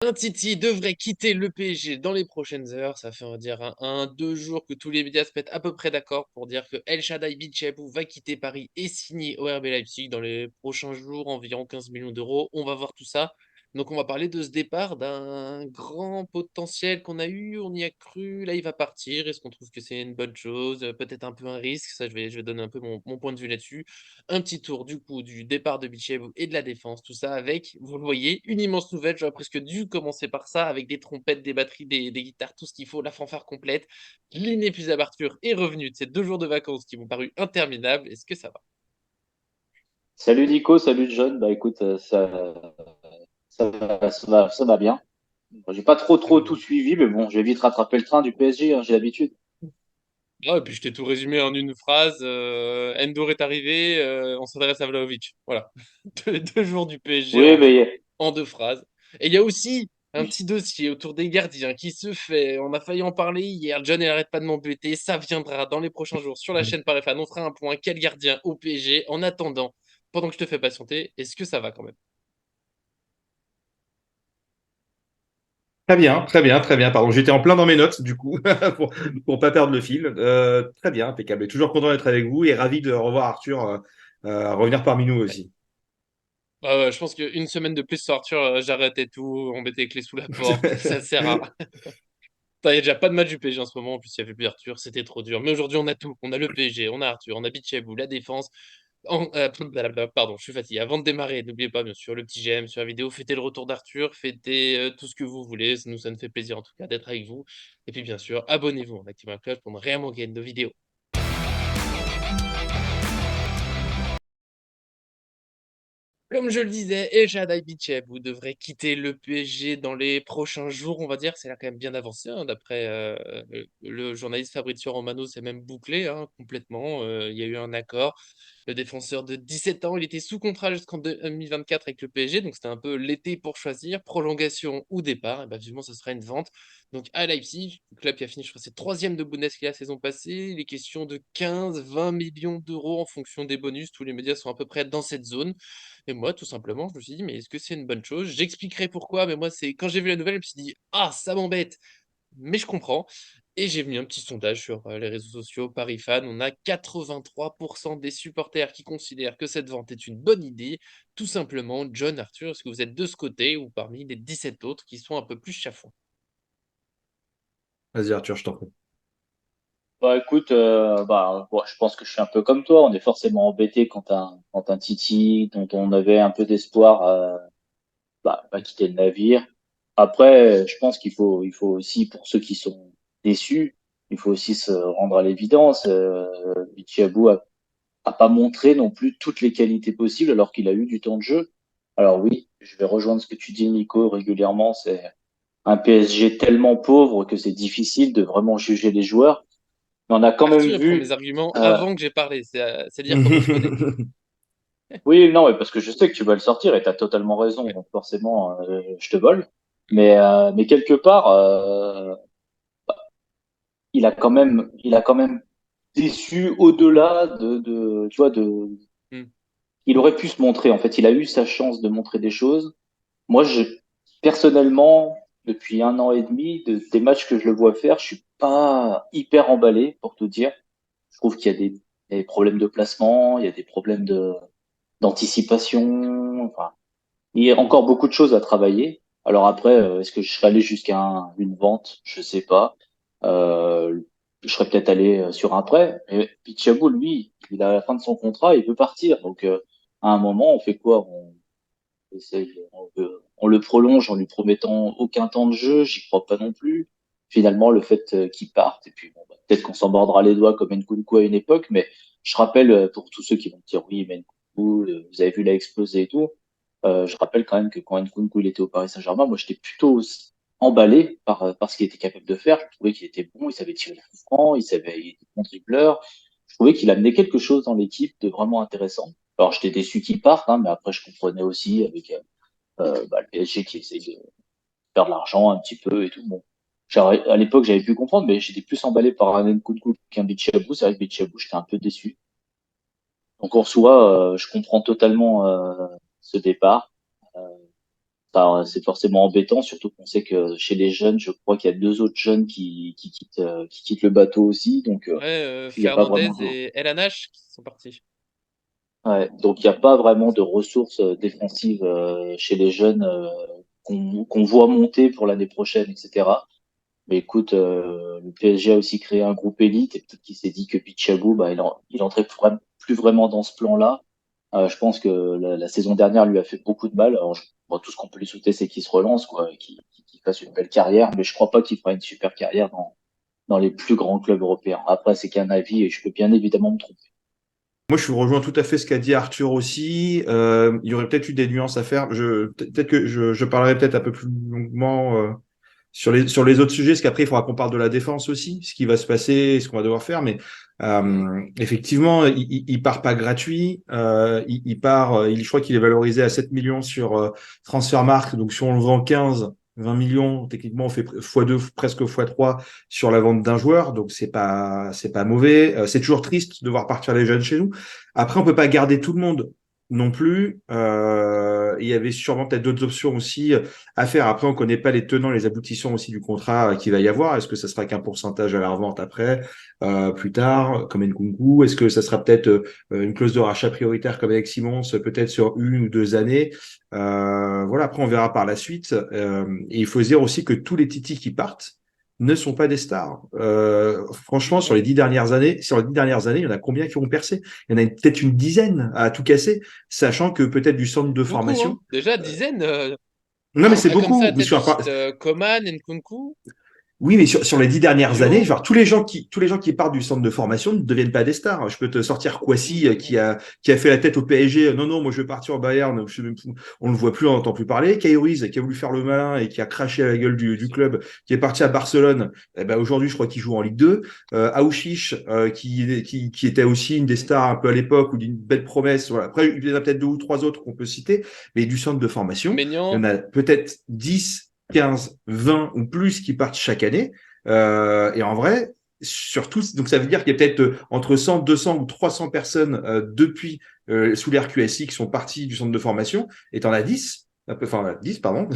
Un Titi devrait quitter le PSG dans les prochaines heures. Ça fait, on va dire, 2 jours que tous les médias se mettent à peu près d'accord pour dire que El Shaddai Bichabou va quitter Paris et signer au RB Leipzig dans les prochains jours, environ 15 millions d'euros. On va voir tout ça. Donc, on va parler de ce départ d'un grand potentiel qu'on a eu, on y a cru. Là, il va partir. Est-ce qu'on trouve que c'est une bonne chose? Peut-être un peu un risque. Ça, je vais donner un peu mon point de vue là-dessus. Un petit tour du coup du départ de Bichabou et de la défense, tout ça avec, vous le voyez, une immense nouvelle. J'aurais presque dû commencer par ça, avec des trompettes, des batteries, des guitares, tout ce qu'il faut, la fanfare complète. L'inépuisable Arthur est revenu de ces 2 jours de vacances qui m'ont paru interminables. Est-ce que ça va? Salut Nico, salut John. Bah écoute, ça va bien. Bon, j'ai pas trop tout Terminé. suivi, mais bon, j'ai vite rattrapé le train du PSG, hein, j'ai l'habitude. Ah, et puis je t'ai tout résumé en une phrase. Endur est arrivé, on s'adresse à Vlahovic. Voilà. 2 jours du PSG Oui, mais en 2 phrases. Et il y a aussi un petit dossier autour des gardiens qui se fait. On a failli en parler hier. John, il arrête pas de m'embêter. Ça viendra dans les prochains jours sur la chaîne Parefan. On fera un point. Quel gardien au PSG? En attendant, pendant que je te fais patienter, est-ce que ça va quand même? Très bien, très bien, très bien. Pardon, j'étais en plein dans mes notes, du coup, pour pas perdre le fil. Très bien, impeccable. Et toujours content d'être avec vous et ravi de revoir Arthur revenir parmi nous Ouais. aussi. Je pense qu'une semaine de plus sur Arthur, j'arrêtais tout, on mettait les clés sous la porte, ça sert à. Il y a déjà pas de match du PSG en ce moment, en plus il y avait plus Arthur, c'était trop dur. Mais aujourd'hui on a tout, on a le PSG, on a Arthur, on a Bichabou, la défense. Pardon, je suis fatigué. Avant de démarrer, n'oubliez pas bien sûr le petit j'aime sur la vidéo, fêtez le retour d'Arthur, fêtez tout ce que vous voulez, ça nous fait plaisir en tout cas d'être avec vous. Et puis bien sûr, abonnez-vous en activant la cloche pour ne rien manquer de nos vidéos. Comme je le disais, El Shaddai Bichabou devrait quitter le PSG dans les prochains jours, on va dire. C'est là quand même bien avancé, hein, d'après le journaliste Fabrizio Romano, c'est même bouclé hein, complètement. Il y a eu un accord. Le défenseur de 17 ans, il était sous contrat jusqu'en 2024 avec le PSG, donc c'était un peu l'été pour choisir, prolongation ou départ. Et ben, vivement, ce sera une vente. Donc à Leipzig, le club qui a fini, je crois, c'est troisième de Bundesliga la saison passée. Il est question de 15-20 millions d'euros en fonction des bonus. Tous les médias sont à peu près dans cette zone. Et moi, tout simplement, je me suis dit: «Mais est-ce que c'est une bonne chose?» J'expliquerai pourquoi, mais moi, c'est quand j'ai vu la nouvelle, je me suis dit: «Ah, ça m'embête, mais je comprends» et j'ai mis un petit sondage sur, les réseaux sociaux, Paris Fan. On a 83 des supporters qui considèrent que cette vente est une bonne idée. Tout simplement, John, Arthur, est-ce que vous êtes de ce côté ou parmi les 17 autres qui sont un peu plus chafouins? Vas-y, Arthur, je t'en prie. bah écoute, bon, je pense que je suis un peu comme toi. On est forcément embêté quand un Titi dont on avait un peu d'espoir va quitter le navire. Après, je pense qu'il faut aussi pour ceux qui sont déçus, il faut aussi se rendre à l'évidence. Bichabou a pas montré non plus toutes les qualités possibles alors qu'il a eu du temps de jeu. Alors oui, je vais rejoindre ce que tu dis, Nico, régulièrement. C'est un PSG tellement pauvre que c'est difficile de vraiment juger les joueurs. Mais on a quand même Arthur, il prend mes vu. arguments euh, avant que j'ai parlé, c'est dire comment je connais. oui, non, mais parce que je sais que tu vas le sortir et tu as totalement raison. Ouais. Donc forcément, je te vole. Mais quelque part, il a quand même déçu au-delà tu vois, Mmh. il aurait pu se montrer. En fait, il a eu sa chance de montrer des choses. Moi, personnellement, depuis 1 an et demi, des matchs que je le vois faire, je suis pas hyper emballé, pour tout dire. Je trouve qu'il y a des problèmes de placement, il y a des problèmes d'anticipation. Enfin, il y a encore beaucoup de choses à travailler. Alors après, est-ce que je serais allé jusqu'à une vente? Je sais pas. Euh, je serais peut-être allé sur un prêt. Mais Pichabou, lui, il a la fin de son contrat, il veut partir. Donc, à un moment, on fait quoi? On le prolonge en lui promettant aucun temps de jeu, j'y crois pas non plus. Finalement, le fait qu'il parte, et puis bon, bah, peut-être qu'on s'en mordra les doigts comme Nkunku à une époque, mais je rappelle pour tous ceux qui vont me dire oui, mais Nkunku, vous avez vu l'a exploser et tout, je rappelle quand même que quand Nkunku il était au Paris Saint-Germain, moi j'étais plutôt emballé par ce qu'il était capable de faire. Je trouvais qu'il était bon, il savait tirer le coup franc, il était bon dribbleur. Je trouvais qu'il amenait quelque chose dans l'équipe de vraiment intéressant. Alors j'étais déçu qu'il parte, hein, mais après je comprenais aussi avec le PSG qui essaye de faire de l'argent un petit peu et tout. Bon, à l'époque j'avais pu comprendre, mais j'étais plus emballé par un Nkunku qu'un Bichabou. C'est vrai que Bichabou j'étais un peu déçu. Donc en soi, je comprends totalement ce départ. Euh, Ça, c'est forcément embêtant, surtout qu'on sait que chez les jeunes, je crois qu'il y a deux autres jeunes qui quittent le bateau aussi, donc Ouais, il n'y a pas Fernandez vraiment de, et El Hanache qui sont partis. ouais, donc il n'y a pas vraiment de ressources défensives chez les jeunes qu'on voit monter pour l'année prochaine, etc. Mais écoute, le PSG a aussi créé un groupe élite et peut-être qu'il s'est dit que Bichabou, bah, il entrait plus vraiment dans ce plan-là. Je pense que la saison dernière lui a fait beaucoup de mal. Alors, bon, tout ce qu'on peut lui souhaiter, c'est qu'il se relance, quoi, et qu'il fasse une belle carrière. Mais je crois pas qu'il fera une super carrière dans les plus grands clubs européens. Après, c'est qu'un avis et je peux bien évidemment me tromper. Moi, je rejoins tout à fait ce qu'a dit Arthur aussi. Il y aurait peut-être eu des nuances à faire. Peut-être que je parlerai peut-être un peu plus longuement sur les autres sujets, parce qu'après, il faudra qu'on parle de la défense aussi, ce qui va se passer, ce qu'on va devoir faire. Mais Mhm. effectivement, il part pas gratuit. Il part, je crois qu'il est valorisé à 7 millions sur Transfermarkt. Donc, si on le vend 15, 20 millions, techniquement, on fait x2, presque x3 sur la vente d'un joueur. Donc, c'est pas mauvais. C'est toujours triste de voir partir les jeunes chez nous. Après, on peut pas garder tout le monde non plus. Il y avait sûrement peut-être d'autres options aussi à faire. Après, on ne connaît pas les tenants, les aboutissants aussi du contrat qu'il va y avoir. Est-ce que ça sera qu'un pourcentage à la revente après, plus tard, comme Nkunku? Est-ce que ça sera peut-être une clause de rachat prioritaire comme avec Simons, peut-être sur 1 ou 2 années? Voilà, après, on verra par la suite. Et il faut se dire aussi que tous les titis qui partent ne sont pas des stars. Franchement, Ouais. sur les 10 dernières années, il y en a combien qui ont percé? Il y en a peut-être une dizaine à tout casser, sachant que peut-être du centre de Beaucoup, hein. formation. Déjà, euh, dizaine. non, mais c'est Là, comme ça, beaucoup. à tête, tu cites Coman, Nkunku. Oui, mais sur les 10 dernières années, Diallo. genre tous les gens qui partent du centre de formation ne deviennent pas des stars. Je peux te sortir Kwasi Mhm. qui a fait la tête au PSG. Non, non, moi je vais partir au Bayern. On ne le voit plus, on n'entend plus parler. Kay Ruiz qui a voulu faire le malin et qui a craché à la gueule du club, qui est parti à Barcelone. Eh ben, aujourd'hui, je crois qu'il joue en Ligue 2. Aouchiche qui était aussi une des stars un peu à l'époque ou d'une belle promesse. Voilà. Après, il y en a peut-être deux ou trois autres qu'on peut citer, mais du centre de formation, il y en Maignan. a peut-être 10, 15, 20 ou plus qui partent chaque année. Et en vrai, surtout, donc ça veut dire qu'il y a peut-être entre 100, 200 ou 300 personnes depuis sous l'RQSI qui sont parties du centre de formation, et t'en as 10, enfin 10, pardon,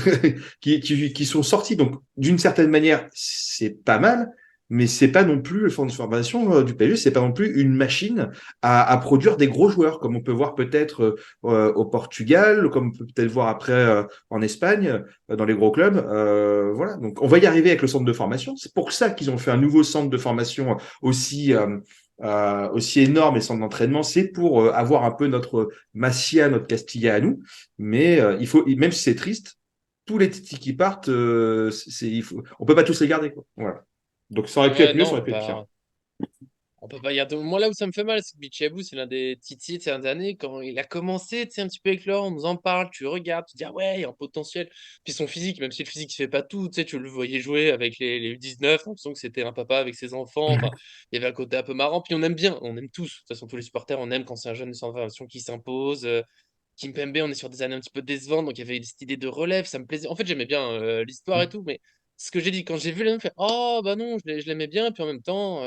qui sont sortis. Donc, d'une certaine manière, c'est pas mal, mais c'est pas non plus, le centre de formation du PSG, c'est pas non plus une machine à produire des gros joueurs, comme on peut voir peut-être au Portugal, comme on peut peut-être voir après en Espagne dans les gros clubs. Voilà, donc on va y arriver avec le centre de formation. C'est pour ça qu'ils ont fait un nouveau centre de formation aussi énorme et centre d'entraînement. C'est pour avoir un peu notre Masia, notre Castilla à nous. Mais il faut, même si c'est triste, tous les titis qui partent, on peut pas tous les garder, quoi. Voilà. Donc ça aurait pu Ouais, être mieux, non, ça aurait pu être pire. on peut pas garder. Moi, là où ça me fait mal, c'est que Bichabou, c'est l'un des titis de ces dernières années. Quand il a commencé, tu sais, un petit peu éclairant, on nous en parle, tu regardes, tu te dis, ah ouais, il y a un potentiel. Puis son physique, même si le physique ne fait pas tout, tu sais, tu le voyais jouer avec les U19, on l'impression que c'était un papa avec ses enfants. Enfin, il y avait un côté un peu marrant. Puis on aime bien, on aime tous. De toute façon, tous les supporters, on aime quand c'est un jeune de sans formation qui s'impose. Kimpembe, on est sur des années un petit peu décevantes, donc il y avait cette idée de relève, ça me plaisait. En fait, j'aimais bien l'histoire et tout, mais ce que j'ai dit, quand j'ai vu les fait oh bah non, je l'aimais bien, puis en même temps,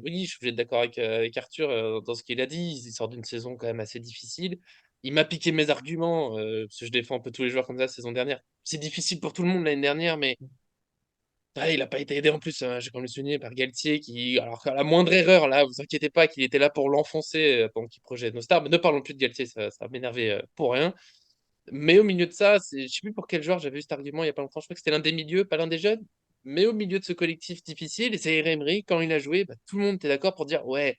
oui, je suis obligé d'être d'accord avec Arthur dans ce qu'il a dit. Il sort d'une saison quand même assez difficile. Il m'a piqué mes arguments, parce que je défends un peu tous les joueurs comme ça la saison dernière. C'est difficile pour tout le monde l'année dernière, mais il n'a pas été aidé en plus, j'ai quand même le souligner, par Galtier, qui, alors qu'à la moindre erreur, là, vous inquiétez pas qu'il était là pour l'enfoncer pendant qu'il projette nos stars. Mais ne parlons plus de Galtier, ça va m'énerver pour rien. Mais au milieu de ça, je sais plus pour quel joueur j'avais eu cet argument il y a pas longtemps. Je crois que c'était l'un des milieux, pas l'un des jeunes. Mais au milieu de ce collectif difficile, et c'est Emery, quand il a joué, bah, tout le monde était d'accord pour dire ouais,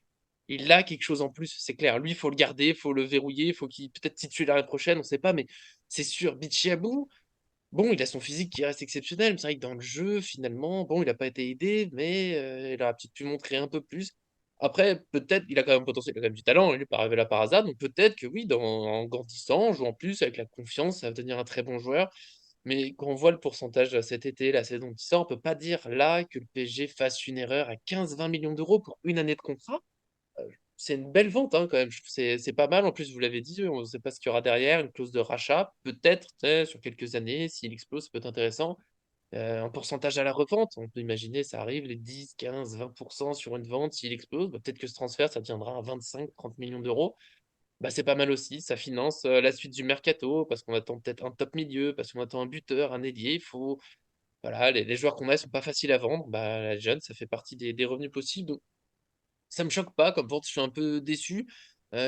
il a quelque chose en plus, c'est clair. Lui, il faut le garder, il faut le verrouiller, il faut qu'il peut-être titule l'année prochaine, on sait pas, mais c'est sûr. Bichiabou, bon, il a son physique qui reste exceptionnel. Mais c'est vrai que dans le jeu, finalement, bon, il n'a pas été aidé, mais il aurait peut-être pu montrer un peu plus. Après, peut-être, il a quand même potentiel, il a quand même du talent, il n'est pas arrivé là par hasard, donc peut-être que oui, en grandissant, en jouant plus, avec la confiance, ça va devenir un très bon joueur. Mais quand on voit le pourcentage cet été, la saison qui sort, on peut pas dire là que le PSG fasse une erreur à 15-20 millions d'euros pour une année de contrat. C'est une belle vente hein, quand même. Je trouve que c'est pas mal. En plus, vous l'avez dit, on ne sait pas ce qu'il y aura derrière. Une clause de rachat, peut-être, tu sais, sur quelques années, s'il explose, ça peut être intéressant. Un pourcentage à la revente, on peut imaginer, ça arrive, les 10, 15, 20% sur une vente, s'il explose, bah, peut-être que ce transfert, ça deviendra à 25, 30 millions d'euros. bah, c'est pas mal aussi. Ça finance la suite du mercato parce qu'on attend peut-être un top milieu, parce qu'on attend un buteur, un ailier. Il faut, voilà, les joueurs qu'on a sont pas faciles à vendre. Bah, la jeune, ça fait partie des revenus possibles. Donc, ça me choque pas. Comme vente, je suis un peu déçu.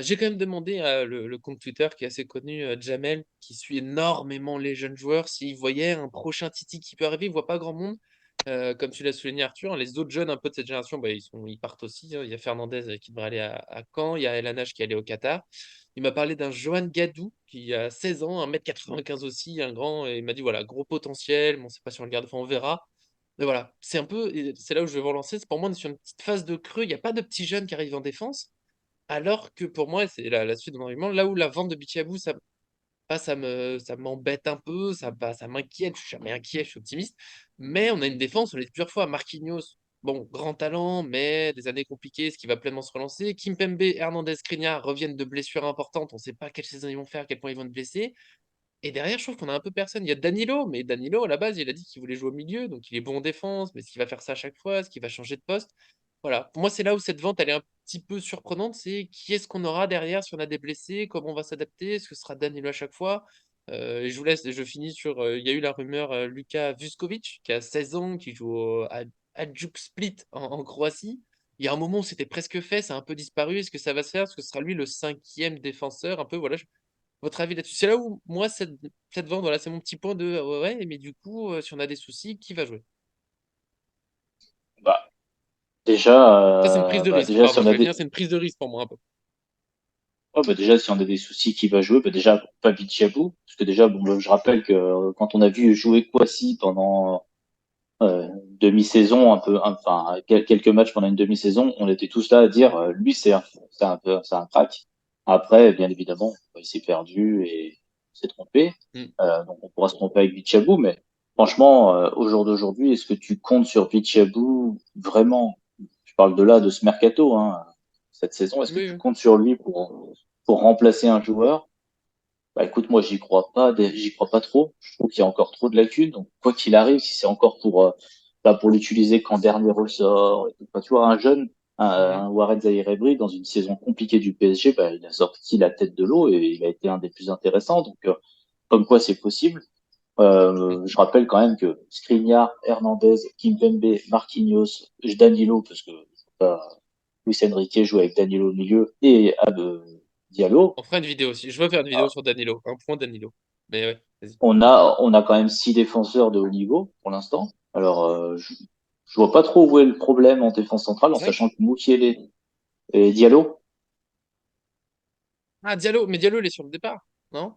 J'ai quand même demandé à le compte Twitter qui est assez connu, Jamel, qui suit énormément les jeunes joueurs, s'il voyait un prochain Titi qui peut arriver. Il voit pas grand monde. Comme tu l'as souligné, Arthur, hein, les autres jeunes un peu de cette génération, bah, ils partent aussi, hein. Il y a Fernandez qui devrait aller à Caen, il y a El Hanach qui est allé au Qatar. Il m'a parlé d'un Johan Gadou qui a 16 ans, 1m95 aussi, un grand, et il m'a dit voilà, gros potentiel, bon, c'est pas sur le garde-fou, on verra. Mais voilà, c'est un peu, et c'est là où je vais vous relancer, c'est pour moi, on est sur une petite phase de creux, il n'y a pas de petits jeunes qui arrivent en défense, alors que pour moi, c'est la suite de mon argument, là où la vente de Bichabou, ça m'embête un peu, ça m'inquiète. Je suis jamais inquiet, je suis optimiste. Mais on a une défense, on l'a dit plusieurs fois. Marquinhos, bon, grand talent, mais des années compliquées, ce qui va pleinement se relancer. Kimpembe, Hernandez, Skriniar reviennent de blessures importantes. On ne sait pas quelle saison ils vont faire, à quel point ils vont être blessés. Et derrière, je trouve qu'on a un peu personne. Il y a Danilo, mais Danilo, à la base, il a dit qu'il voulait jouer au milieu, donc il est bon en défense, mais est-ce qu'il va faire ça à chaque fois? Est-ce qu'il va changer de poste? Voilà. Pour moi, c'est là où cette vente, elle est un petit peu surprenante. C'est qui est-ce qu'on aura derrière si on a des blessés? Comment on va s'adapter? Est-ce que ce sera Danilo à chaque fois? Et je vous laisse, je finis sur. Il y a eu la rumeur Luka Vuskovic, qui a 16 ans, qui joue à Hajduk Split en Croatie. Il y a un moment où c'était presque fait, ça a un peu disparu. Est-ce que ça va se faire? Est-ce que ce sera lui le cinquième défenseur? Un peu, voilà. Votre avis là-dessus? C'est là où, moi, cette vente, voilà, c'est mon petit point de ouais, mais du coup, si on a des soucis, qui va jouer? Bah, déjà, Ça, c'est une prise de risque. déjà si Pardon, on je a vais finir, des, c'est une prise de risque pour moi un peu. ouais, bah, déjà si on a des soucis qui va jouer, bah, déjà pas Bichabou, parce que déjà bon, bah, je rappelle que quand on a vu jouer Kwasi pendant demi-saison, enfin quelques matchs pendant une demi-saison, on était tous là à dire lui c'est un crack. Après, bien évidemment, il s'est perdu et s'est trompé. Mm. Donc on pourra se tromper avec Bichabou, mais franchement, au jour d'aujourd'hui, est-ce que tu comptes sur Bichabou vraiment? Je parle de là, de ce mercato, hein, cette saison. Est-ce que Oui, tu oui. comptes sur lui pour remplacer un joueur? Bah écoute, moi j'y crois pas trop. Je trouve qu'il y a encore trop de lacunes. Donc quoi qu'il arrive, si c'est encore pour l'utiliser qu'en dernier ressort, et tout, bah, tu vois, Mhm. un Warren Zaïre-Emery dans une saison compliquée du PSG, bah, il a sorti la tête de l'eau et il a été un des plus intéressants. Donc comme quoi c'est possible. Mm. Je rappelle quand même que Skriniar, Hernandez, Kimpembe, Marquinhos, Danilo, parce que euh, Luis Enrique joue avec Danilo au milieu et Diallo. On fera une vidéo aussi. Je veux faire une vidéo sur Danilo. Un point Danilo. Mais ouais, vas-y. On a quand même 6 défenseurs de haut niveau pour l'instant. Alors, je vois pas trop où est le problème en défense centrale, en sachant que Cinq. Mukiele et Diallo. Ah, Diallo. Mais Diallo, il est sur le départ, non?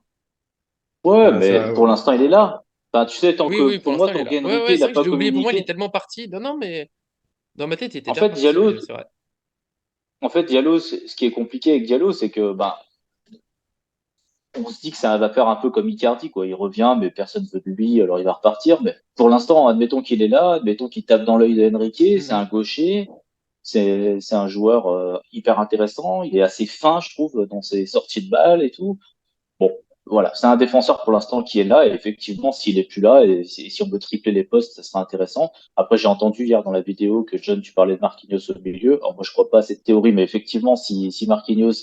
Ouais, mais Ça, pour l'instant, il est là. Enfin, tu sais, Oui, oui, pour pour moi, l'instant, il est tant là. Ouais, qu'Henrique, ouais, il c'est a vrai que je pas l'ai oublié. Pour moi, il est communiqué. tellement parti. Non, non, mais dans ma tête, il était En déjà fait, parti, c'est vrai. Diallo, ce qui est compliqué avec Diallo, c'est que, bah, on se dit que ça va faire un peu comme Icardi, quoi. Il revient, mais personne veut de lui, alors il va repartir. Mais pour l'instant, admettons qu'il est là, admettons qu'il tape dans l'œil d'Henrique, c'est un Mhm. gaucher, c'est un joueur hyper intéressant. Il est assez fin, je trouve, dans ses sorties de balle et tout. Bon, voilà, c'est un défenseur pour l'instant qui est là. Et effectivement, s'il est plus là, et si on veut tripler les postes, ça sera intéressant. Après, j'ai entendu hier dans la vidéo que John, tu parlais de Marquinhos au milieu. Alors moi, je crois pas à cette théorie, mais effectivement, si Marquinhos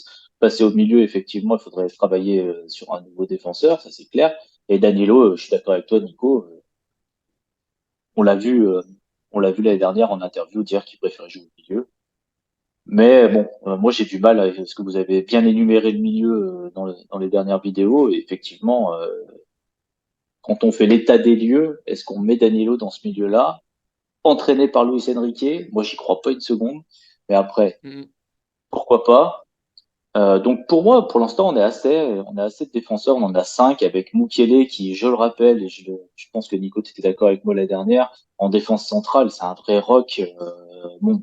passait au milieu, effectivement, il faudrait travailler sur un nouveau défenseur, ça c'est clair. Et Danilo, je suis d'accord avec toi, Nico. On l'a vu, euh, on l'a vu l'année dernière en interview dire qu'il préférait jouer au milieu. Mais bon, moi j'ai du mal avec ce que vous avez bien énuméré le milieu dans les dernières vidéos. Et effectivement, quand on fait l'état des lieux, est-ce qu'on met Danilo dans ce milieu-là, entraîné par Luis Enrique? Moi, j'y crois pas une seconde. Mais après, Mhm. pourquoi pas? Donc pour moi, pour l'instant, on a assez de défenseurs. On en a 5 avec Mukiele qui, je le rappelle, et je pense que Nico, tu étais d'accord avec moi la dernière, en défense centrale, c'est un vrai rock. Bon,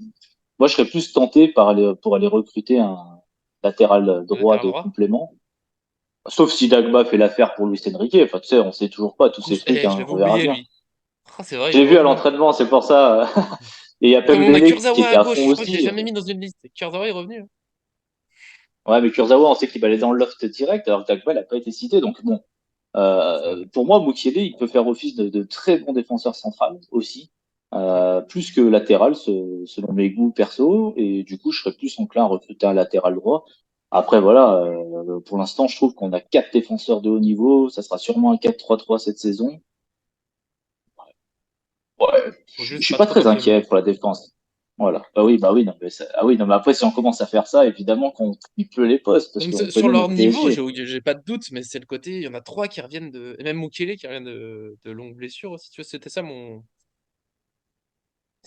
moi, je serais plus tenté pour aller recruter un latéral Le droit latéral de droit. complément. Sauf si Dagba fait l'affaire pour Luis Enrique. Enfin, tu sais, on sait toujours pas tous ces trucs, Je hein, l'avais on verra oublié, bien. lui. Ah, c'est vrai, il est J'ai vu à revenu. l'entraînement, c'est pour ça. Et il y a Comme on a Pembele qui Kurzawa était à à gauche, fond je crois que je l'ai aussi. jamais mis dans une liste. Kurzawa est revenu, hein. Ouais, mais Kurzawa, on sait qu'il va aller dans le loft direct, alors que Dagba n'a pas été cité. Donc bon, C'est vrai. pour moi, Mukiele, il peut faire office de très bon défenseur central aussi, Mm. plus que latéral selon mes goûts perso. Et du coup, je serais plus enclin à recruter un latéral droit. Après, voilà, pour l'instant, je trouve qu'on a 4 défenseurs de haut niveau. Ça sera sûrement un 4-3-3 cette saison. Ouais, Faut je juste suis pas pas trop très donner, inquiet quoi. pour la défense. Voilà. Non, mais ah oui, non, mais après, si on commence à faire ça, évidemment qu'on triple les postes parce Même qu'on sur connaît leur notre niveau, PSG. j'ai pas de doute, mais c'est le côté, il y en a trois qui reviennent de, et même Mukele qui revient de longues blessures aussi. Tu vois, c'était ça ce qui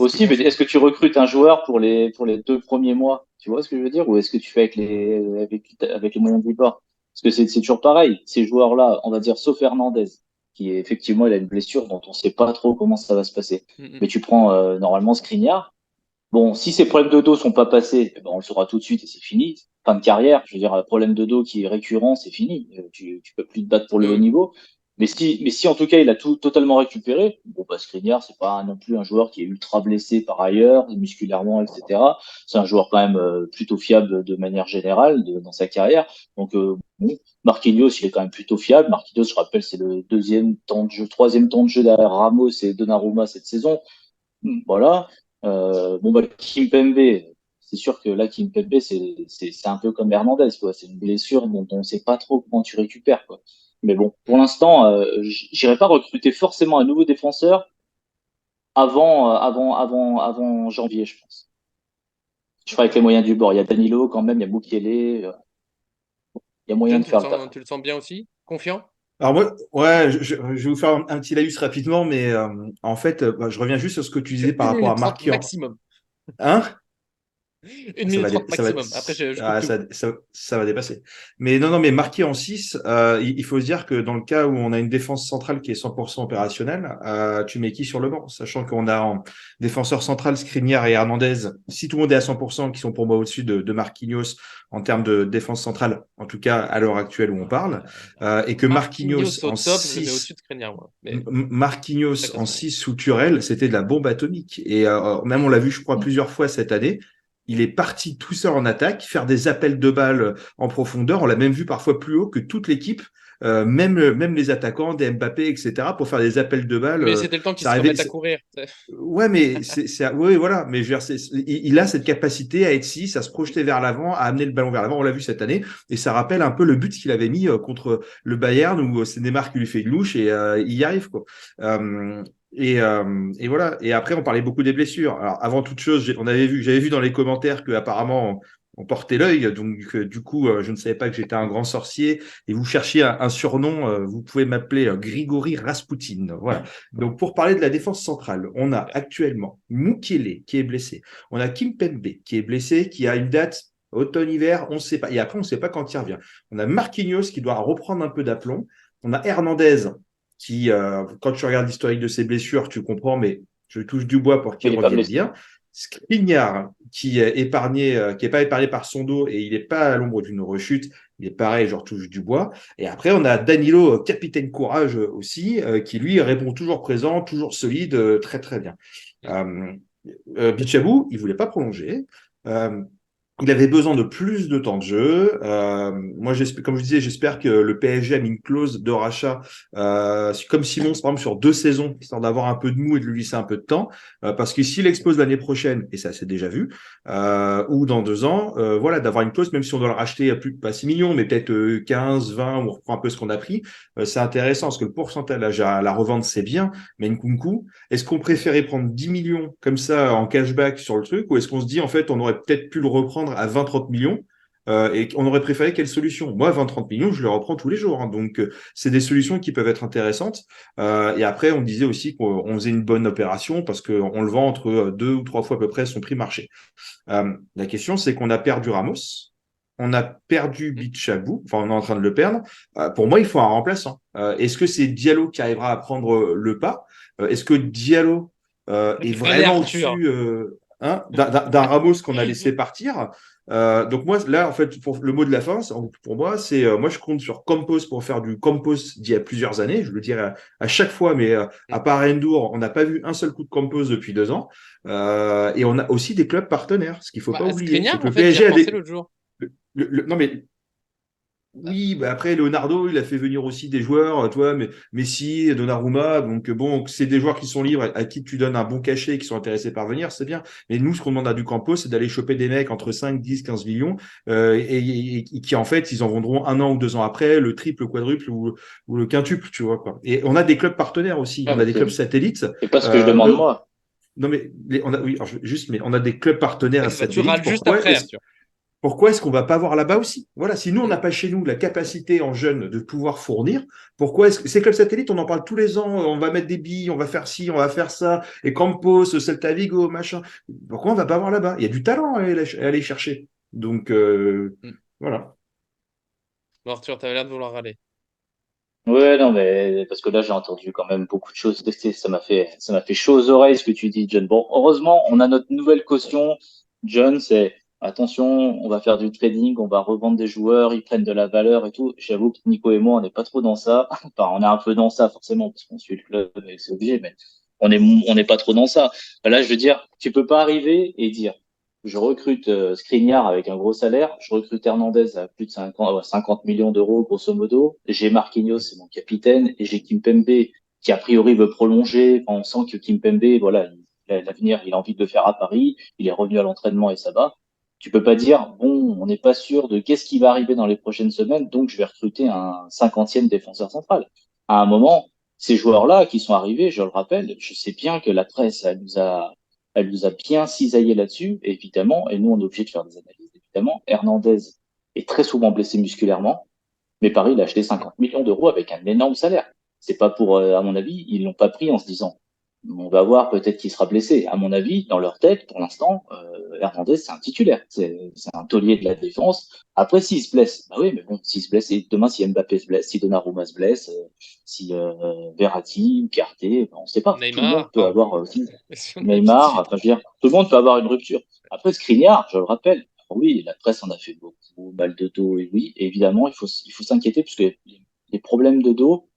Aussi, mais est-ce m'ennuie. que tu recrutes un joueur pour les 2 premiers mois? Tu vois ce que je veux dire? Ou est-ce que tu fais avec les moyens du bord? Parce que c'est toujours pareil. Ces joueurs-là, on va dire, sauf Hernandez, qui est effectivement, il a une blessure dont on sait pas trop comment ça va se passer. Mm, mm. Mais tu prends normalement Skriniar. Bon, si ces problèmes de dos sont pas passés, eh ben, on le saura tout de suite et c'est fini. Fin de carrière, je veux dire, un problème de dos qui est récurrent, c'est fini. Tu peux plus te battre pour le Oui, haut oui. niveau. Mais si en tout cas il a tout totalement récupéré, bon, bah, Skriniar, c'est pas non plus un joueur qui est ultra blessé par ailleurs, musculairement, etc. C'est un joueur quand même plutôt fiable de manière générale dans sa carrière. Donc, bon, Marquinhos, il est quand même plutôt fiable. Marquinhos, je rappelle, c'est le deuxième temps de jeu, troisième temps de jeu derrière Ramos et Donnarumma cette saison. Voilà. Bon, bah, Kimpembe, c'est sûr que là, Kimpembe, c'est un peu comme Hernandez, quoi. C'est une blessure dont on ne sait pas trop comment tu récupères, quoi. Mais bon, pour Mm. l'instant, j'irai pas recruter forcément un nouveau défenseur avant janvier, je pense. Je ferai avec les moyens du bord. Il y a Danilo quand même, il y a Mukiele, il y a moyen John, de faire le taf. tu le sens bien aussi? Confiant? Alors moi, ouais, je vais vous faire un petit laïus rapidement, mais en fait, bah, je reviens juste sur ce que tu disais par Une rapport à minute trente Marquinhos. maximum. Hein? Une minute trente maximum. Après, je coupe tout. Ça va dépasser. Mais non, non, mais marqué en 6, il faut se dire que dans le cas où on a une défense centrale qui est 100% opérationnelle, tu mets qui sur le banc? Sachant qu'on a en défenseur central Skriniar et Hernandez, si tout le monde est à 100%, qui sont pour moi au-dessus de Marquinhos en termes de défense centrale, en tout cas à l'heure actuelle où on parle, et que Marquinhos Marquinhos au en top, je le mets 6 au-dessus de Skriniar, moi. Mais Marquinhos chacun en son avis. 6 sous Turel, c'était de la bombe atomique. Et même on l'a vu, je crois, Mm. plusieurs fois cette année. Il est parti tout seul en attaque, faire des appels de balles en profondeur. On l'a même vu parfois plus haut que toute l'équipe, même les attaquants, des Mbappé, etc., pour faire des appels de balles. Mais c'était le temps qu'il Ça se arrivait. remette à courir. Ouais, mais ouais, voilà. Mais je veux dire, il a cette capacité à être 6, à se projeter vers l'avant, à amener le ballon vers l'avant. On l'a vu cette année, et ça rappelle un peu le but qu'il avait mis contre le Bayern où c'est Neymar qui lui fait une louche et il y arrive quoi. Euh, et voilà. Et après, on parlait beaucoup des blessures. Alors, avant toute chose, j'avais vu dans les commentaires que apparemment on portait l'œil. Donc, du coup, je ne savais pas que j'étais un grand sorcier. Et vous cherchiez un surnom, vous pouvez m'appeler Grigori Raspoutine. Voilà. Donc, pour parler de la défense centrale, on a actuellement Mukele qui est blessé. On a Kimpembe qui est blessé, qui a une date automne-hiver, on ne sait pas. Et après, on ne sait pas quand il revient. On a Marquinhos qui doit reprendre un peu d'aplomb. On a Hernandez qui, quand tu regardes l'historique de ses blessures, tu comprends, mais je touche du bois pour qu'il Mais il est pas revienne blessé. bien. Skriniar qui est épargné, qui n'est pas épargné par son dos et il n'est pas à l'ombre d'une rechute. Il est pareil, genre touche du bois. Et après, on a Danilo, capitaine courage aussi, qui lui répond toujours présent, toujours solide, très très bien. Euh, Bichabou, il voulait pas prolonger. Euh, il avait besoin de plus de temps de jeu. Moi, comme je disais, j'espère que le PSG a mis une clause de rachat, comme Simon, par exemple, sur 2 saisons, histoire d'avoir un peu de mou et de lui laisser un peu de temps. Parce que s'il expose l'année prochaine, et ça c'est déjà vu, ou dans 2 ans, voilà, d'avoir une clause, même si on doit le racheter à plus pas 6 millions, mais peut-être 15, 20, on reprend un peu ce qu'on a pris, c'est intéressant, parce que le pourcentage à la revente, c'est bien, mais Nkunku, est-ce qu'on préférait prendre 10 millions comme ça en cashback sur le truc ou est-ce qu'on se dit en fait on aurait peut-être pu le reprendre à 20-30 millions et qu'on aurait préféré quelle solution? Moi, 20-30 millions, je le reprends tous les jours. Hein. Donc, c'est des solutions qui peuvent être intéressantes. Et après, on disait aussi qu'on faisait une bonne opération parce qu'on le vend entre 2 ou 3 fois à peu près son prix marché. La question, c'est qu'on a perdu Ramos. On a perdu Bichabou, enfin on est en train de le perdre. Pour moi, il faut un remplaçant. Est-ce que c'est Diallo qui arrivera à prendre le pas? Est-ce que Diallo est Allez, vraiment Arthur. au-dessus d'un Ramos qu'on a laissé partir? Donc moi, là, en fait, pour le mot de la fin, pour moi, c'est moi je compte sur Campos pour faire du Campos d'il y a plusieurs années. Je le dirais à chaque fois, mais à part Endur, on n'a pas vu un seul coup de Campos depuis 2 ans. Et on a aussi des clubs partenaires. Ce qu'il ne faut pas Bah, oublier, c'est Skriniar, que en le fait, j'y ai PSG a repensé des. l'autre jour. Non, mais Oui, bah après, Leonardo, il a fait venir aussi des joueurs, toi, mais Messi, Donnarumma. Donc, bon, c'est des joueurs qui sont libres, à qui tu donnes un bon cachet et qui sont intéressés par venir, c'est bien. Mais nous, ce qu'on demande à Ducampos, c'est d'aller choper des mecs entre 5, 10, 15 millions, et qui, en fait, ils en vendront 1 an ou 2 ans après, le triple, le quadruple ou le quintuple, tu vois, quoi. Et on a des clubs partenaires aussi. Ouais, On a mais des clubs satellites. c'est pas ce que je demande Eux, moi. non, mais oui, alors, juste, mais on a des clubs partenaires Bah, tu satellites. râles juste après, Arthur. Pourquoi est-ce qu'on va pas voir là-bas aussi? Voilà, si nous, on Mm. n'a pas chez nous la capacité en jeunes de pouvoir fournir, pourquoi est-ce que ces clubs satellites, on en parle tous les ans, on va mettre des billes, on va faire ci, on va faire ça, et Campos, Celta Vigo, machin. Pourquoi on va pas voir là-bas? Il y a du talent à aller chercher. Donc, Mm. voilà. Bon, Arthur, t'avais l'air de vouloir râler. Ouais, non, mais parce que là, j'ai entendu quand même beaucoup de choses. Ça m'a fait chaud aux oreilles ce que tu dis, John. Bon, heureusement, on a notre nouvelle caution. John, c'est attention, on va faire du trading, on va revendre des joueurs, ils prennent de la valeur et tout. J'avoue que Nico et moi, on n'est pas trop dans ça. Enfin, on est un peu dans ça, forcément, parce qu'on suit le club et c'est obligé, mais on n'est pas trop dans ça. Là, je veux dire, tu peux pas arriver et dire, je recrute Skriniar avec un gros salaire, je recrute Hernandez à plus de 50 millions d'euros, grosso modo. J'ai Marquinhos, c'est mon capitaine, et j'ai Kimpembe qui a priori veut prolonger. On sent que Kimpembe, voilà, l'avenir, il a envie de le faire à Paris. Il est revenu à l'entraînement et ça va. Tu peux pas dire, bon, on n'est pas sûr de qu'est-ce qui va arriver dans les prochaines semaines, donc je vais recruter un 50e défenseur central. À un moment, ces joueurs-là qui sont arrivés, je le rappelle, je sais bien que la presse, elle nous a bien cisaillé là-dessus, évidemment, et nous, on est obligé de faire des analyses, évidemment. Hernandez est très souvent blessé musculairement, mais Paris, il a acheté Mm. 50 millions d'euros avec un énorme salaire. C'est pas pour, à mon avis, ils l'ont pas pris en se disant, on va voir, peut-être qu'il sera blessé. À mon avis, dans leur tête, pour l'instant, Hernandez, c'est un titulaire. C'est un taulier de la défense. Après, s'il se blesse, bah oui, mais bon, s'il se blesse, et demain, si Mbappé se blesse, si Donnarumma se blesse, si Verratti ou Carté, ben, on sait pas. Tout le monde Neymar, peut pardon. avoir aussi Si on a qui Neymar, cite. enfin, je veux dire, tout le monde peut avoir une rupture. Après, Skriniar, je le rappelle, oui, la presse en a fait beaucoup, mal de dos, et oui, évidemment, il faut s'inquiéter, parce que les problèmes de dos,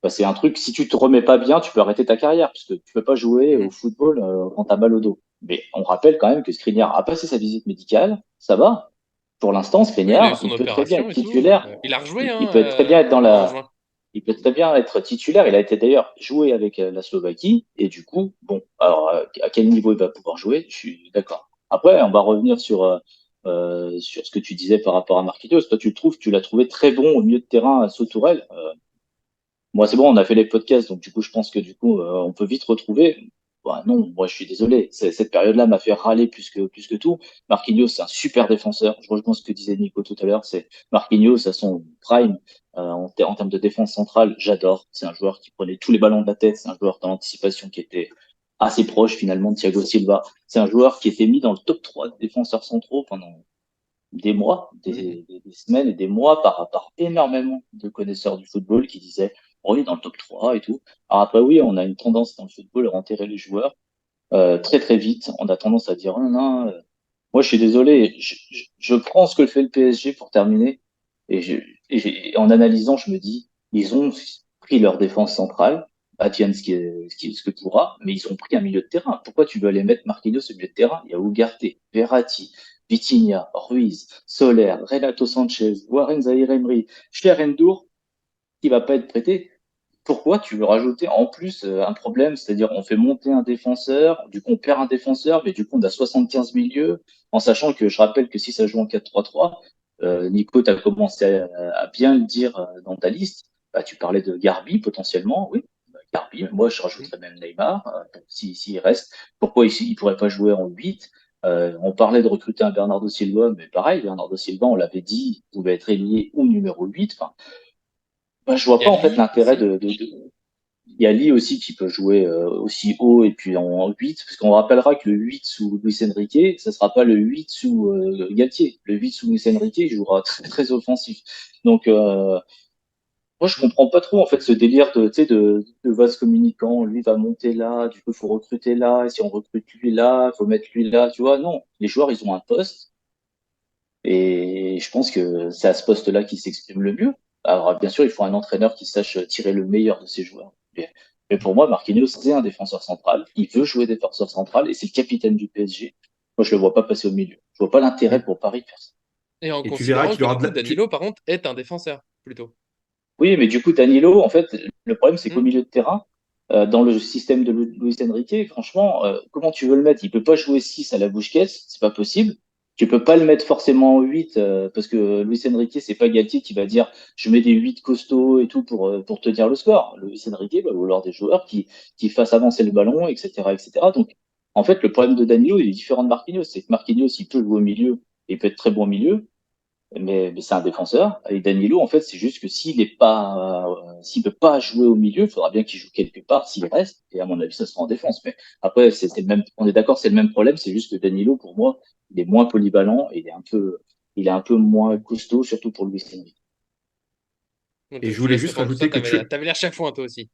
bah, c'est un truc, si tu te remets pas bien, tu peux arrêter ta carrière, parce que tu peux pas jouer au Mm. football quand t'as mal au dos. Mais on rappelle quand même que Skriniar a passé sa visite médicale, ça va. Pour l'instant, Oui, il a eu Skriniar, son il peut très bien opération être et tout. titulaire. Il a rejoué Il hein, peut être très bien être dans en la, juin. il peut très bien être titulaire. Il a été d'ailleurs joué avec la Slovaquie. Et du coup, bon, alors à quel niveau il va pouvoir jouer, je suis d'accord. Après, on va revenir sur ce que tu disais par rapport à Marquinhos. Toi, tu l'as trouvé très bon au milieu de terrain à Sautourelle. Moi, c'est bon, on a fait les podcasts, donc du coup, je pense que du coup, on peut vite retrouver. Bah, non, moi, je suis désolé. Cette période-là m'a fait râler plus que tout. Marquinhos, c'est un super défenseur. Je rejoins ce que disait Nico tout à l'heure. C'est Marquinhos à son prime en termes de défense centrale. J'adore. C'est un joueur qui prenait tous les ballons de la tête. C'est un joueur dans l'anticipation qui était assez proche finalement de Thiago Silva. C'est un joueur qui était mis dans le top 3 de défenseurs centraux pendant des mois, Mm. des semaines et des mois par énormément de connaisseurs du football qui disaient oh, il est dans le top 3 et tout. Alors après, oui, on a une tendance dans le football à enterrer les joueurs très très vite. On a tendance à dire oh, non, non, moi je suis désolé, je prends ce que fait le PSG pour terminer et, et en analysant, je me dis ils ont pris leur défense centrale. Advienne ce que pourra, mais ils ont pris un milieu de terrain. Pourquoi tu veux aller mettre Marquinhos au milieu de terrain? Il y a Ugarte, Verratti, Vitinha, Ruiz, Soler, Renato Sanchez, Warren Zaïre-Emery, Cher Endour, qui va pas être prêté. Pourquoi tu veux rajouter en plus un problème, c'est-à-dire on fait monter un défenseur, du coup on perd un défenseur, mais du coup on a 75 milieux, en sachant que je rappelle que si ça joue en 4-3-3, Nico, tu as commencé à bien le dire dans ta liste, bah, tu parlais de Garbi potentiellement, oui, bah, Garbi, moi je Mm. rajouterais même Neymar, s'il reste, pourquoi il pourrait pas jouer en 8? On parlait de recruter un Bernardo Silva, mais pareil, Bernardo Silva, on l'avait dit, il pouvait être ailier ou numéro 8. Enfin, bah, je vois Il y a pas en fait Lee l'intérêt aussi. il y a Lee aussi qui peut jouer aussi haut et puis en 8, parce qu'on rappellera que le 8 sous Luis Enrique, ce sera pas le 8 sous Galtier. Le 8 sous Luis Enrique, il jouera très très offensif. Donc moi je comprends pas trop en fait ce délire de tu sais de vase communicant, lui va monter là, du coup il faut recruter là, et si on recrute lui là, il faut mettre lui là, tu vois. Non, les joueurs ils ont un poste et je pense que c'est à ce poste-là qu'ils s'expriment le mieux. Alors, bien sûr, il faut un entraîneur qui sache tirer le meilleur de ses joueurs. Mais pour moi, Marquinhos, c'est un défenseur central. Il veut jouer défenseur central et c'est le capitaine du PSG. Moi, je le vois pas passer au milieu. Je vois pas l'intérêt Mais pour Paris de faire ça. Et en Et tu verras considérant qu'il que aura du de coup, la... Danilo, par contre, est un défenseur, plutôt. Oui, mais du coup, Danilo, en fait, le problème, c'est qu'au Hmm. milieu de terrain, dans le système de Luis Enrique, franchement, comment tu veux le mettre? Il peut pas jouer 6 à la Busquets, c'est pas possible. Tu peux pas le mettre forcément en 8, parce que Luis Enrique, c'est pas Galtier qui va dire je mets des 8 costauds et tout pour tenir le score. Luis Enrique va vouloir des joueurs qui fassent avancer le ballon, etc., etc. Donc, en fait, le problème de Danilo, il est différent de Marquinhos. C'est que Marquinhos, il peut jouer au milieu, il peut être très bon au milieu, mais c'est un défenseur. Et Danilo, en fait, c'est juste que s'il peut pas jouer au milieu, il faudra bien qu'il joue quelque part s'il reste. Et à mon avis, ça sera en défense. Mais après, c'est le même, on est d'accord, c'est le même problème. C'est juste que Danilo, pour moi, il est moins polyvalent, il est un peu moins costaud, surtout pour Luis Enrique. Donc, Et toi, je tu voulais laisses juste défendre tout ça, rajouter que t'avais l'air chafouin, toi aussi.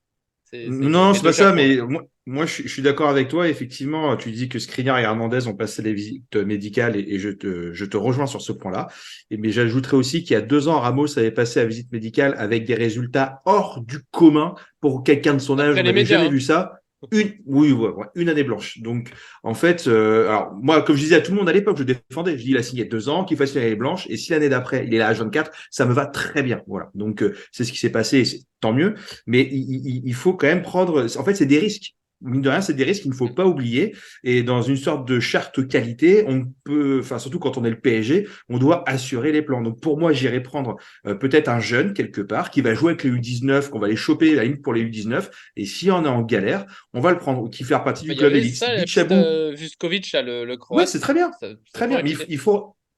Non, T'es c'est deux pas ça, chafouins, là. mais moi, je suis d'accord avec toi. Effectivement, tu dis que Skriniar et Hernandez ont passé les visites médicales et je te rejoins sur ce point-là. Mais j'ajouterais aussi qu'il y a 2 ans, Ramos avait passé la visite médicale avec des résultats hors du commun pour quelqu'un de son âge. D'après On les n'avait médias, jamais hein. vu ça. Oui, ouais, ouais, une année blanche. Donc, en fait, alors moi, comme je disais à tout le monde à l'époque, je défendais. Je dis, il a signé 2 ans, qu'il fasse une année blanche, et si l'année d'après, il est là à 24, ça me va très bien. Voilà. Donc, c'est ce qui s'est passé, et c'est tant mieux. Mais il faut quand même prendre. En fait, c'est des risques. Mine de rien, c'est des risques qu'il ne faut Hmm. pas oublier. Et dans une sorte de charte qualité, on peut, enfin, surtout quand on est le PSG, on doit assurer les plans. Donc, pour moi, j'irai prendre peut-être un jeune quelque part qui va jouer avec les U19, qu'on va les choper à la limite pour les U19. Et si on est en galère, on va le prendre, qui fait partie Bah, du il y club avait élite. ça, la petite Bichabou, Vuskovic, là, le ouais, Croate. c'est très bien. Ça Très bien. pourrait Mais filer.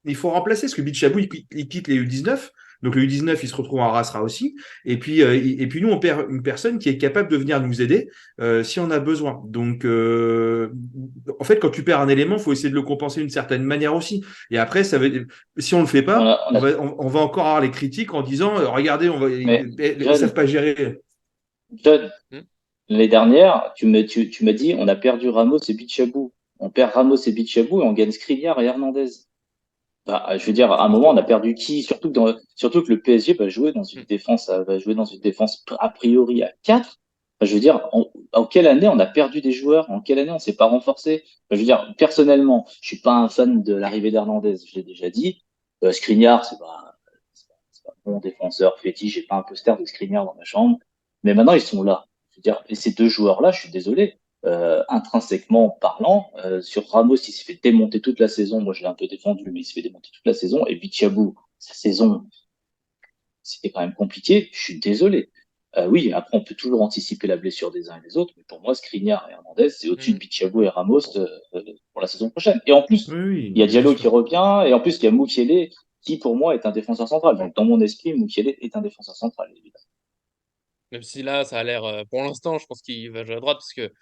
il faut remplacer parce que Bichabou, il quitte les U19. Donc le U19, il se retrouve en Rasra aussi. Et puis nous, on perd une personne qui est capable de venir nous aider si on a besoin. Donc, en fait, quand tu perds un élément, il faut essayer de le compenser d'une certaine manière aussi. Et après, si on le fait On pas, a, on a, on va encore avoir les critiques en disant, regardez, mais ils savent pas gérer. John, Hmm. l'année dernière, tu m'as dit, on a perdu Ramos et Bichabou. On perd Ramos et Bichabou et on gagne Skriniar et Hernandez. Bah, je veux dire, à C'est un moment, on costaud. a perdu qui? Surtout que le PSG Hmm. va jouer dans une défense a priori à 4. Je veux dire, en quelle année on a perdu des joueurs? En quelle année on s'est pas renforcé? Je veux dire, personnellement, je suis pas un fan de l'arrivée d'Hernandez, je l'ai déjà dit. Skriniar, c'est pas mon défenseur fétiche, j'ai pas un poster de Skriniar dans ma chambre. Mais maintenant, ils sont là. Je veux dire, et ces deux joueurs-là, je suis désolé, intrinsèquement parlant, sur Ramos, il s'est fait démonter toute la saison. Moi, je l'ai un peu défendu, mais il s'est fait démonter toute la saison. Et Bichabou, sa saison, c'était quand même compliqué. Je suis désolé. Oui, après, on peut toujours anticiper la blessure des uns et des autres, mais pour moi, Skriniar et Hernandez, c'est au-dessus de Hmm. Bichabou et Ramos pour la saison prochaine. Et en plus, Oui, oui, il y a bien Diallo qui sûr. revient, et en plus, il y a Mukiele qui, pour moi, est un défenseur central. Donc, dans mon esprit, Mukiele est un défenseur central, évidemment. Même si là, ça a l'air, pour l'instant, je pense qu'il va jouer à droite, parce que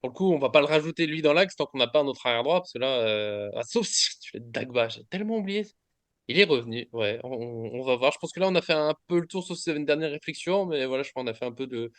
pour le coup, on va pas le rajouter lui dans l'axe tant qu'on n'a pas un autre arrière droit, parce que là, sauf si tu fais Dagba, j'ai tellement oublié. Il est revenu, ouais, on va voir. Je pense que là, on a fait un peu le tour, sauf si c'est une dernière réflexion, mais voilà, je crois qu'on a fait un peu de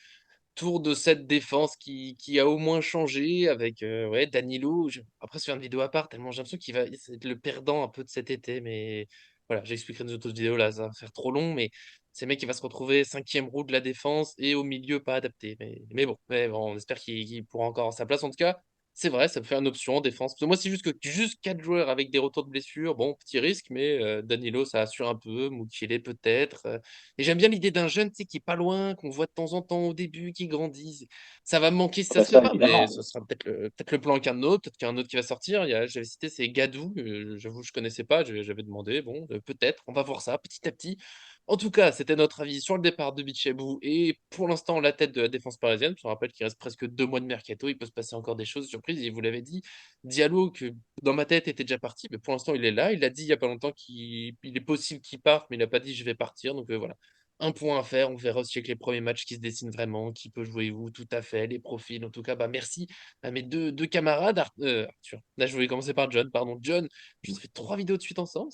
tour de cette défense qui a au moins changé avec ouais, Danilo. Après, c'est une vidéo à part, tellement j'ai l'impression qu'il va c'est le perdant un peu de cet été, mais voilà, j'expliquerai dans une autre vidéo là, ça va faire trop long, mais c'est le mec qui va se retrouver cinquième roue de la défense et au milieu pas adapté. Mais bon, on espère qu'il pourra encore avoir sa place. En tout cas, c'est vrai, ça me fait une option en défense. Parce que moi, c'est juste que juste 4 joueurs avec des retours de blessure, bon, petit risque, mais Danilo, ça assure un peu, Mukiele peut-être. Et j'aime bien l'idée d'un jeune, tu sais, qui est pas loin, qu'on voit de temps en temps au début, qui grandit. Ça va me manquer si Ah ça bah se fait ça, pas, mais évidemment. ce sera peut-être le plan qu'un autre, peut-être qu'il y a un autre qui va sortir. J'avais cité, c'est Gadou, j'avoue, je connaissais pas, j'avais demandé, bon, peut-être, on va voir ça petit à petit. En tout cas, c'était notre avis sur le départ de Bichabou et pour l'instant la tête de la défense parisienne. Je rappelle qu'il reste presque 2 mois de mercato, il peut se passer encore des choses surprises. Et vous l'avez dit, Diallo, que dans ma tête était déjà parti, mais pour l'instant il est là. Il a dit il y a pas longtemps qu'il est possible qu'il parte, mais il n'a pas dit je vais partir. Donc voilà, un point à faire. On verra aussi avec les premiers matchs qui se dessinent vraiment, qui peut jouer où, tout à fait, les profils. En tout cas, bah merci à mes deux camarades, Arthur. Là, je voulais commencer par John, pardon. John, je fait 3 vidéos de suite ensemble.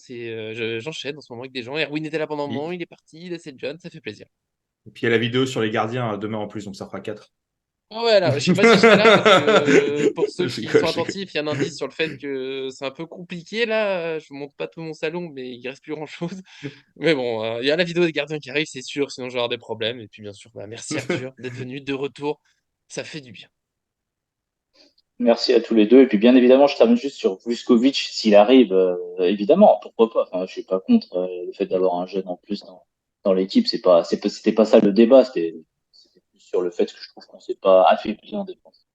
J'enchaîne en ce moment avec des gens. Erwin était là pendant un moment, Et il est parti. Là, c'est John, ça fait plaisir. puis il y a la vidéo sur les gardiens demain en plus, donc ça fera 4. Ah ouais, là, je sais pas si je serai là parce que pour ceux Je qui rigole, sont je rigole. attentifs, il y a un indice sur le fait que c'est un peu compliqué là. Je vous montre pas tout mon salon, mais il reste plus grand-chose. Mais bon, il y a la vidéo des gardiens qui arrive, c'est sûr, sinon j'aurai des problèmes. Et puis bien sûr, bah, merci Arthur d'être venu de retour. Ça fait du bien. Merci à tous les deux. Et puis, bien évidemment, je termine juste sur Vuskovic, s'il arrive, évidemment, pourquoi pas. Enfin, je suis pas contre le fait d'avoir un jeune en plus dans l'équipe. C'était pas ça le débat. C'était plus sur le fait que je trouve qu'on s'est pas affaibli en défense.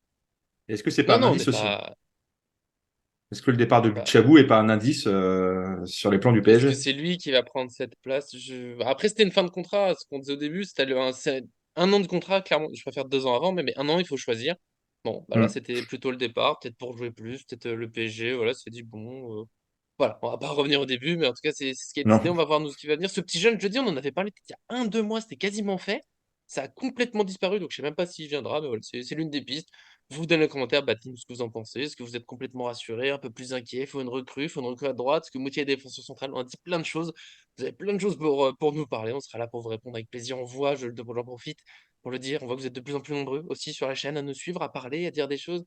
Est-ce que c'est pas Non, un non, on n'est indice aussi? pas. Est-ce que le départ de Bah, Bichabou est pas un indice sur les plans du est-ce que PSG? c'est lui qui va prendre cette place? Après, c'était une fin de contrat. Ce qu'on disait au début, c'était c'est un an de contrat. Clairement, je préfère 2 ans avant, mais un an, il faut choisir. Bon, bah là, Hmm. c'était plutôt le départ, peut-être pour jouer plus, peut-être le PSG. Voilà, c'est dit bon. Voilà, on va pas revenir au début, mais en tout cas, c'est ce qui a Non. décidé. On va voir nous ce qui va venir. Ce petit jeune, je dis, on en avait parlé peut-être il y a 1, 2 mois, c'était quasiment fait. Ça a complètement disparu, donc je sais même pas s'il viendra, mais voilà, c'est l'une des pistes. Vous donnez le commentaire, bah, dites-nous ce que vous en pensez. Est-ce que vous êtes complètement rassuré, un peu plus inquiet? Faut une recrue à droite? Est-ce que Moutier est défenseur central? On a dit plein de choses. Vous avez plein de choses pour nous parler. On sera là pour vous répondre avec plaisir. On voit, j'en profite pour le dire, on voit que vous êtes de plus en plus nombreux aussi sur la chaîne à nous suivre, à parler, à dire des choses.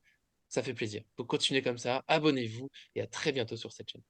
Ça fait plaisir. Donc continuez comme ça, abonnez-vous et à très bientôt sur cette chaîne.